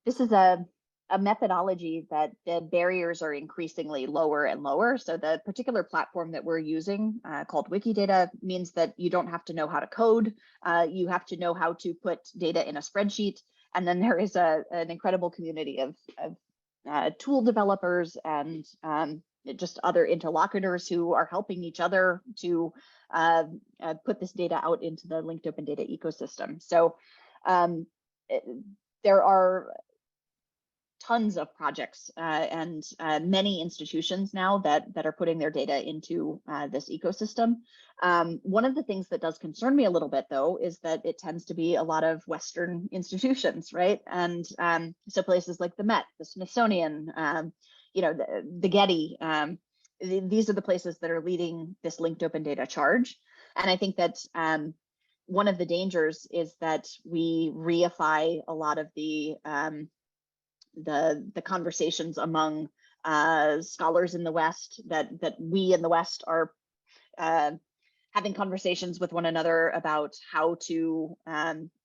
this is a methodology that the barriers are increasingly lower and lower. So the particular platform that we're using called Wikidata means that you don't have to know how to code. You have to know how to put data in a spreadsheet. And then there is an incredible community of tool developers and just other interlocutors who are helping each other to put this data out into the linked open data ecosystem. So there are tons of projects and many institutions now that are putting their data into this ecosystem. One of the things that does concern me a little bit, though, is that it tends to be a lot of Western institutions, right? And so places like the Met, the Smithsonian, the Getty, these are the places that are leading this linked open data charge. And I think that one of the dangers is that we reify a lot of the conversations among scholars in the West, that we in the West are having conversations with one another about how to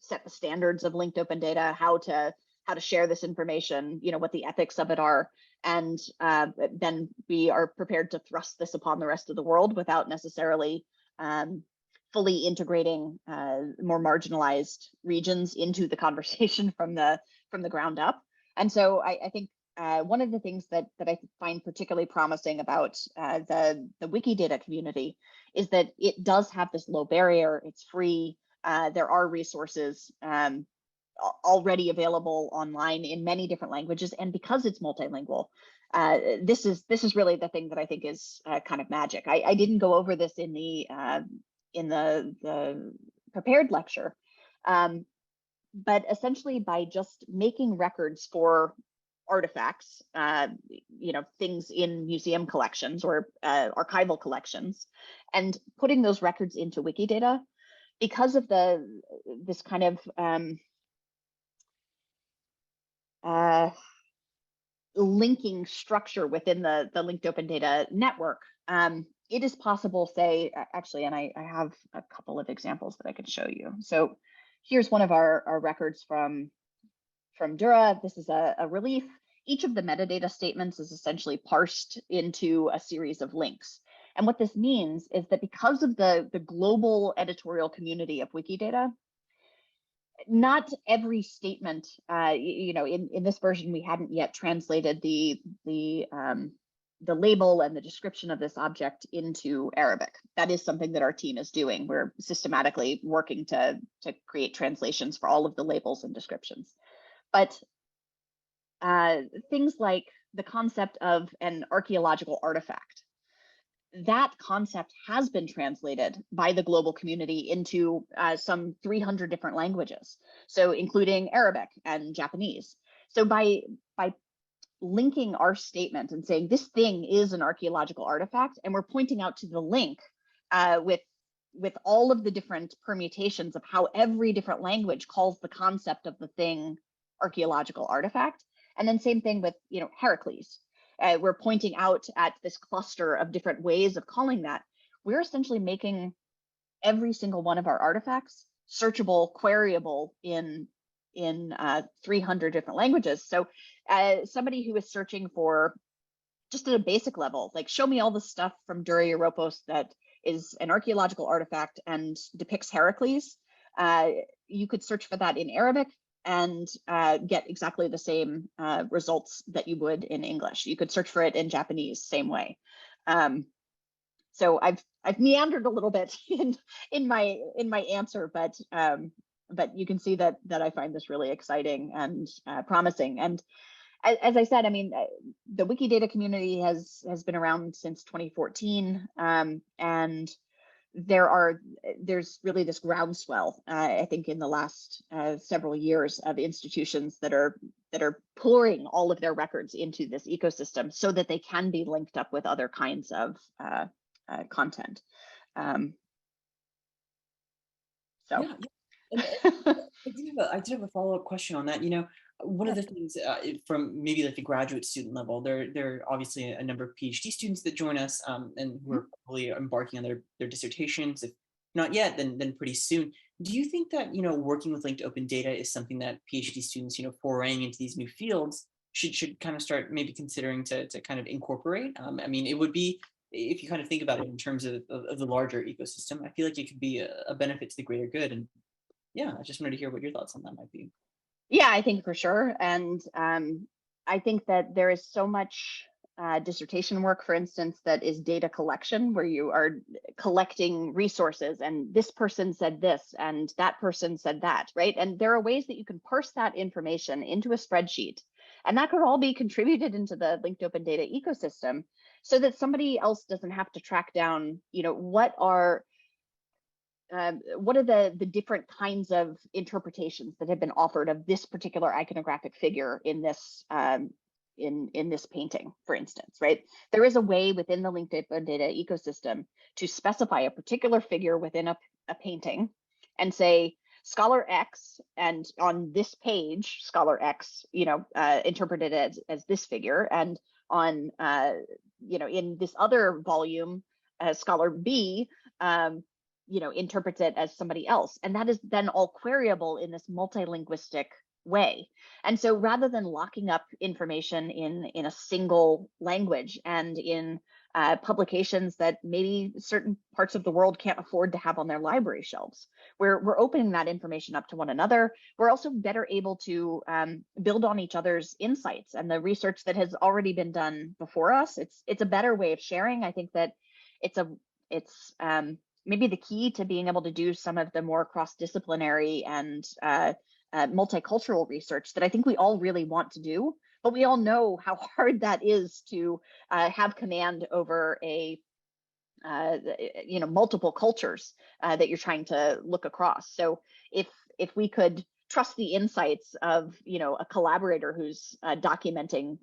set the standards of linked open data, how to share this information, what the ethics of it are, and then we are prepared to thrust this upon the rest of the world without necessarily fully integrating more marginalized regions into the conversation from the ground up. And so I think one of the things that I find particularly promising about the Wikidata community is that it does have this low barrier. It's free. There are resources already available online in many different languages, and because it's multilingual, this is really the thing that I think is kind of magic. I didn't go over this in the prepared lecture. But essentially, by just making records for artifacts, things in museum collections or archival collections, and putting those records into Wikidata, because of this kind of linking structure within the linked open data network, it is possible, say, actually, and I have a couple of examples that I could show you. So here's one of our records from Dura. This is a relief. Each of the metadata statements is essentially parsed into a series of links. And what this means is that because of the global editorial community of Wikidata, not every statement, in this version, we hadn't yet translated the label and the description of this object into Arabic. That is something that our team is doing. We're systematically working to create translations for all of the labels and descriptions. But things like the concept of an archaeological artifact, that concept has been translated by the global community into some 300 different languages, so including Arabic and Japanese. So by linking our statement and saying this thing is an archaeological artifact, and we're pointing out to the link with all of the different permutations of how every different language calls the concept of the thing archaeological artifact. And then same thing with Heracles. We're pointing out at this cluster of different ways of calling that. We're essentially making every single one of our artifacts searchable, queryable in 300 different languages. So somebody who is searching for, just at a basic level, like show me all the stuff from Dura-Europos that is an archaeological artifact and depicts Heracles, you could search for that in Arabic and get exactly the same results that you would in English. You could search for it in Japanese, same way. So I've meandered a little bit in my answer, but you can see that I find this really exciting and promising. And as I said, I mean, the Wikidata community has been around since 2014, and there's really this groundswell, I think, in the last several years of institutions that are pouring all of their records into this ecosystem so that they can be linked up with other kinds of content. So. Yeah. I do have a follow-up question on that. One of the things from maybe like the graduate student level, there are obviously a number of PhD students that join us and who are probably embarking on their dissertations. If not yet, then pretty soon. Do you think that working with linked open data is something that PhD students foraying into these new fields should kind of start maybe considering to kind of incorporate? I mean, it would be, if you kind of think about it in terms of the larger ecosystem, I feel like it could be a benefit to the greater good. And yeah, I just wanted to hear what your thoughts on that might be. Yeah, I think for sure. And I think that there is so much dissertation work, for instance, that is data collection, where you are collecting resources and this person said this and that person said that, right? And there are ways that you can parse that information into a spreadsheet And that could all be contributed into the linked open data ecosystem so that somebody else doesn't have to track down, what are the different kinds of interpretations that have been offered of this particular iconographic figure in this in this painting, for instance, right? There is a way within the linked open data ecosystem to specify a particular figure within a painting and say scholar X, and on this page, scholar X, interpreted as this figure, and on in this other volume, scholar B, interprets it as somebody else. And that is then all queryable in this multilinguistic way. And so rather than locking up information in a single language and in publications that maybe certain parts of the world can't afford to have on their library shelves, we're opening that information up to one another. We're also better able to build on each other's insights and the research that has already been done before us. It's a better way of sharing. I think that it's maybe the key to being able to do some of the more cross-disciplinary and multicultural research that I think we all really want to do, but we all know how hard that is to have command over multiple cultures that you're trying to look across. So if we could trust the insights of a collaborator who's documenting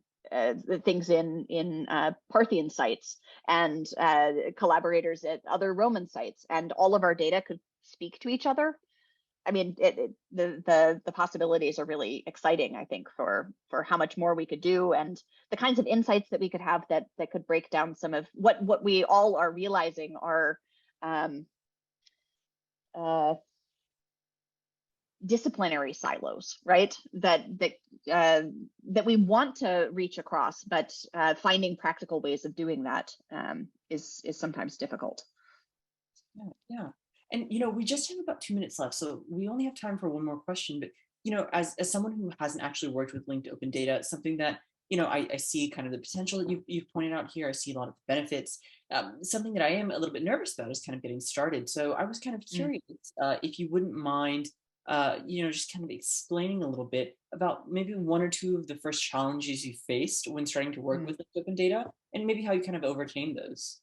things in Parthian sites and collaborators at other Roman sites, and all of our data could speak to each other, I mean, the possibilities are really exciting, I think, for how much more we could do and the kinds of insights that we could have that could break down some of what we all are realizing are disciplinary silos, right? That we want to reach across, but finding practical ways of doing that is sometimes difficult. Yeah. And, we just have about 2 minutes left, so we only have time for one more question. But, as someone who hasn't actually worked with linked open data, something that, I see kind of the potential that you've pointed out here. I see a lot of benefits. Something that I am a little bit nervous about is kind of getting started. So I was kind of curious if you wouldn't mind, just kind of explaining a little bit about maybe one or two of the first challenges you faced when starting to work with linked open data, and maybe how you kind of overcame those.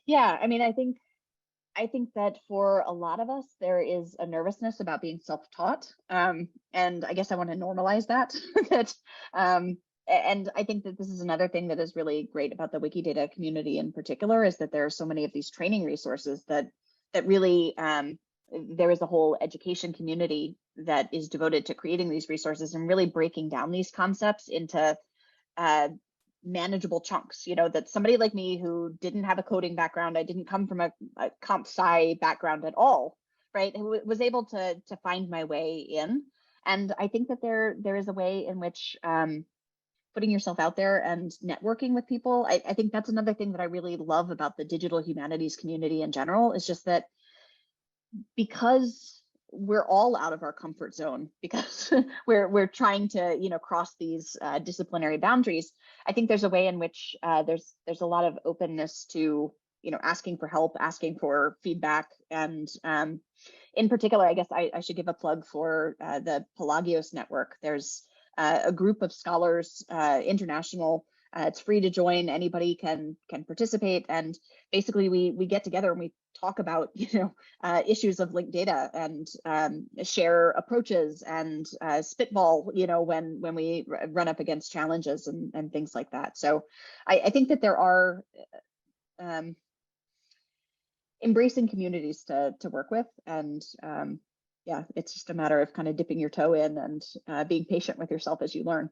Yeah, I mean, I think that for a lot of us, there is a nervousness about being self-taught. And I guess I want to normalize that. And I think that this is another thing that is really great about the Wikidata community in particular, is that there are so many of these training resources that really, there is a whole education community that is devoted to creating these resources and really breaking down these concepts into manageable chunks, that somebody like me who didn't have a coding background, I didn't come from a comp sci background at all, right, who was able to find my way in. And I think that there is a way in which putting yourself out there and networking with people, I think that's another thing that I really love about the digital humanities community in general, is just that because we're all out of our comfort zone, because we're trying to cross these disciplinary boundaries, I think there's a way in which there's a lot of openness to asking for help, asking for feedback. And in particular, I guess I should give a plug for the Pelagios network. There's a group of scholars, international. It's free to join. Anybody can participate, and basically we get together and we talk about issues of linked data and share approaches and spitball when we run up against challenges and things like that. So I think that there are embracing communities to work with, and yeah, it's just a matter of kind of dipping your toe in and being patient with yourself as you learn.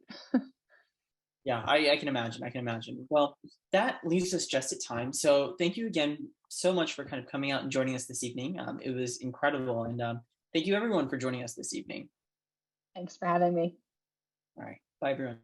Yeah, I can imagine. I can imagine. Well, that leaves us just at time. So thank you again so much for kind of coming out and joining us this evening. It was incredible. And thank you everyone for joining us this evening. Thanks for having me. All right. Bye, everyone.